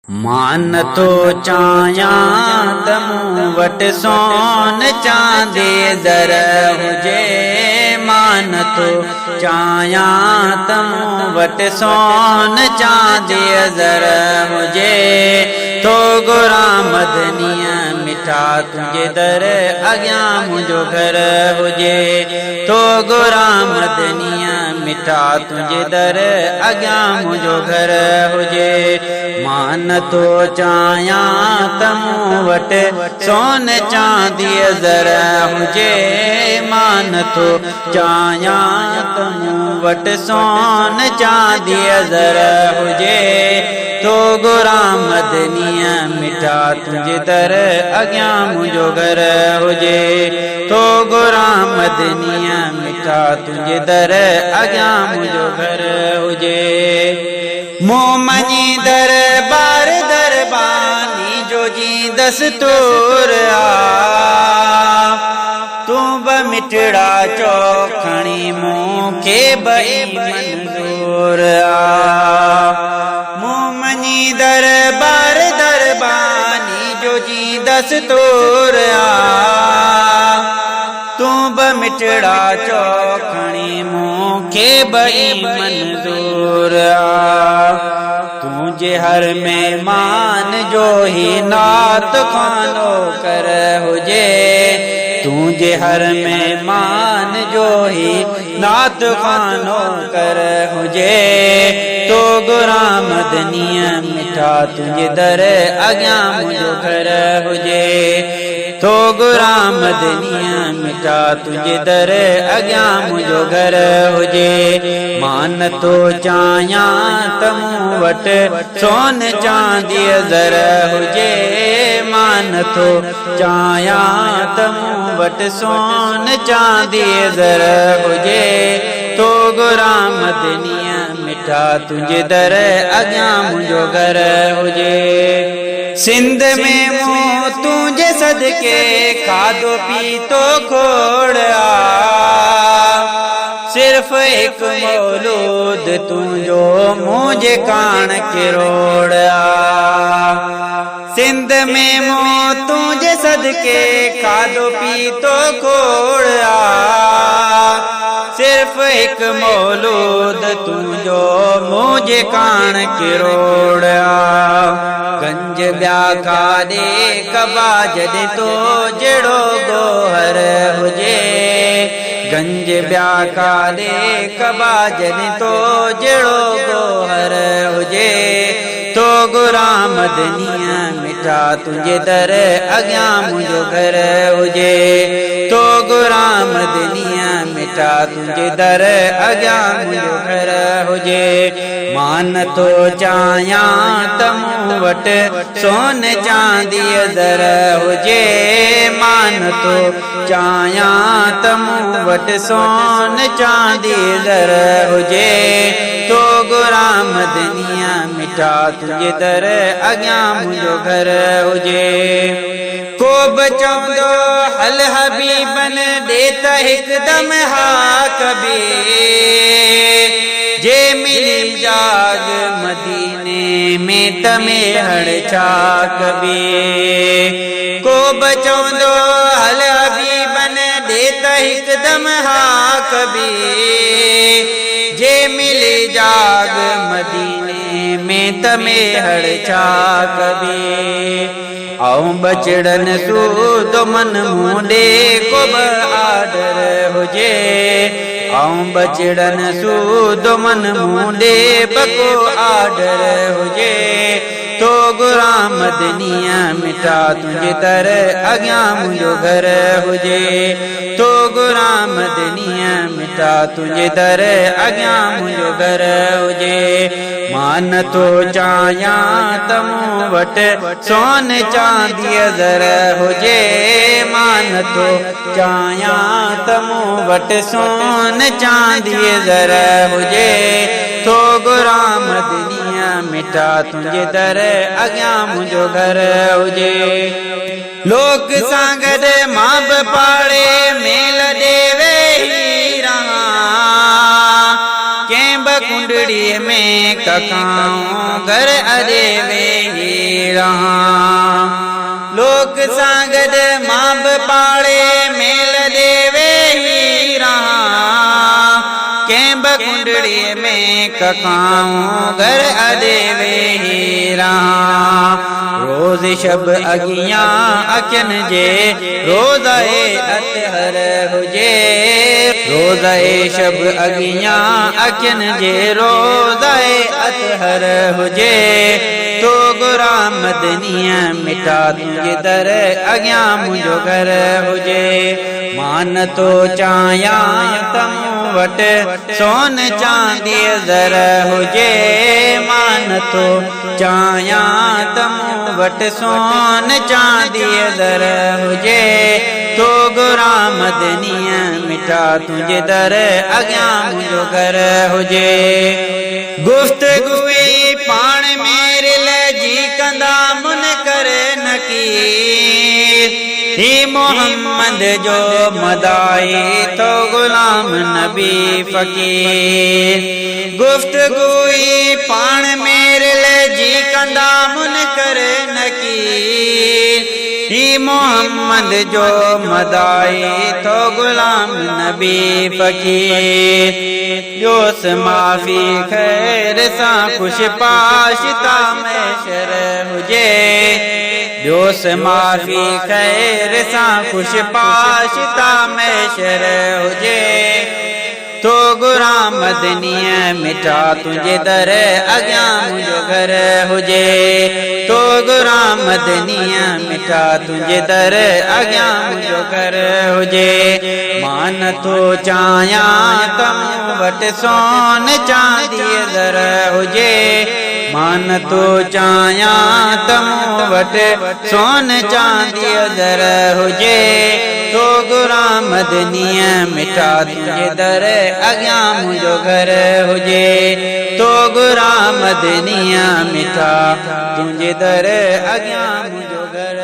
मान तो चाया तमूं वट सोन चांदी दर हुजे। मान तो चाया तमूं वट सोन चांदी दर हुजे। तो गुलाम मदनीअ मिठा तुझे दर अॻियां मुंहिंजो घर हुजे। तो गुलाम मदनीअ मिठा तुझे दर अॻियां मुंहिंजो घर हुजे। मान तो चाया तमूं वट सोन चांदी ज़र हुजे। मान तो चाया तमूं वट सोन चांदी ज़र हुजे। तो गुलाम मदनीअ मिठा तुझे दर अॻियां मुंहिंजो घर हुजे। तो गुलाम मदनीअ मिठा तुझे दर अॻियां मुंहिंजो घर हुजे। मूं मञी दरबार दरबानी जो जी दस्तूर आ। तूं ब मिठड़ा चौखणी मूंखे बई मंज़ूर आ। मूं मञी दरबार दरबानी जो जी दस्तूर आ। तूं ब मिठड़ा चौखणी मूंखे बई मंज़ूर आ। तुझे हर मेहमान जो ही नात खानो कर हुजे। तुझे हर मेहमान जो ही नात खानो कर हुजे। तो गुलाम मदनीअ मिठा तुझे दर अॻियां मुंहिंजो घर हुजे। तो गुलाम मदनीअ मिठा तुझे दर अॻियां मुंहिंजो घर हुजे। मान तो चाया तमूं वट सोन चांदी ज़र हुजे। मान तो चाया तमूं वट सोन चांदी ज़र हुजे। तो गुलाम मदनीअ मिठा तुझे दर अॻियां मुंहिंजो घर हुजे। सिंध में मूं तुझे सदके खाधो पीतो खोड़ आ। सिर्फ एक मौलूद तुझो मुझे कान किरोड़ आ। सिंध में मूं तुझे सदके खाधो पीतो खोड़ आ। सिर्फ एक मौलूद तुझो मुझे कान किरोड़ आ। गंज ब्या खादे कबा जॾहिं तो जहिड़ो गोहर हुजे। गंज ब्या खादे कबा जॾहिं तो जहिड़ो गोहर हुजे। तो गुलाम मदनीअ मिठा तुझे दर अॻियां मुंहिंजो घर हुजे। तो गुलाम मदनीअ मिठा तुझे दर अॻियां मुंहिंजो घर हुजे। मान तो चाया तमूं वट सोन चांदी ज़र हुजे। मान तो चाया तमूं वट सोन चांदी ज़र हुजे। तो गुलाम मदनीअ मिठा तुझे दर अॻियां मुंहिंजो घर हुजे। को बि चवंदो हल हबीबन ॾे त हिकदम हा कबी। जे मिली जाग मदीने में तमें हड़ छा कबी। को बि चवंदो हल हबीबन ॾे त हिकदम हा कबी। जे मिली जाग मदीने में तमें हड़ छा कबी। आऊं बचड़न सूद मन मूंडे को बि आडर हुजे। आऊं बचड़न सूद मन मूंडे बको आडर हुजे। तो गुलाम मदनीअ मिठा तुझे दर अॻियां मुंहिंजो घर हुजे। तो गुलाम मदनीअ मिठा तुझे दर अॻियां मुंहिंजो घर हुजे। मान तो चाया तमूं वट सोन चांदी ज़र हुजे। मान तो चाया तमूं वट सोन चांदी ज़र हुजे। तो गुलाम मदनीअ मिठा तुझे दर अॻियां मुंहिंजो घर हुजे। लोक सां गॾु मां बि पाड़े मेल ॾे वेही रहां। कंहिं बि कुंडड़ीअ में ककाऊं घर अॾे वेही रहां। लोक सां गॾु मां बि पाड़े मेल देवे ही रहां। कंहिं बि कुंडड़ीअ में कखाऊं घर अदेवे ही रहां। रोज़ शब अगियां अखियुनि जे रोज़ाए अतहर हुजे। रोज़ाए शब अगियां अखियुनि जे रोज़ाए अतहर हुजे। तो गुरा मदनीअ मिटा तुंहिंजे दर अॻियां मुंहिंजो घर हुजे। मां नथो चाहियां त मूं वटि सोन चांदीअ ज़र हुजे। मां नथो चाहियां त मूं वटि सोन चांदीअ ज़र हुजे। तो गुरा मदनीअ मिटा तुंहिंजे दर अॻियां मुंहिंजो घर हुजे। गुफ़्तगूई पाण में रिल जी कंदा मुनकर नकीर। ही मोहम्मद जो मदाई तो गुलाम नबी फ़कीर। गुफ़्तगूई पाण में रिल जी कंदा मुनकर नकीर। ही मोहम्मद जो मदाई तो गुलाम नबी फ़कीर। ॿियोस माफ़ी ख़ैर सां ख़ुश पाशिता मैशर हुजे। ॿियोस माफ़ी ख़ैर सां ख़ुश पाशिता मैशर हुजे। तो गुरा मदनीअ मिटा तुंहिंजे दर अॻियां मुंहिंजो घर हुजे। तो गुरा मदनीअ मिटा तुंहिंजे दर अॻियां मुंहिंजो घर हुजे। मां नथो चाहियां त मूं वटि सोन चांदीअ ज़र हुजे। मां नथो चाहियां त मूं वटि सोन चांदीअ ज़र हुजे। तो गुरा मदनीअ मिटा तुंहिंजे दर अॻियां मुंहिंजो घर हुजे। तो गुरा मदनीअ मिटा तुंहिंजे दर अॻियां मुंहिंजो घर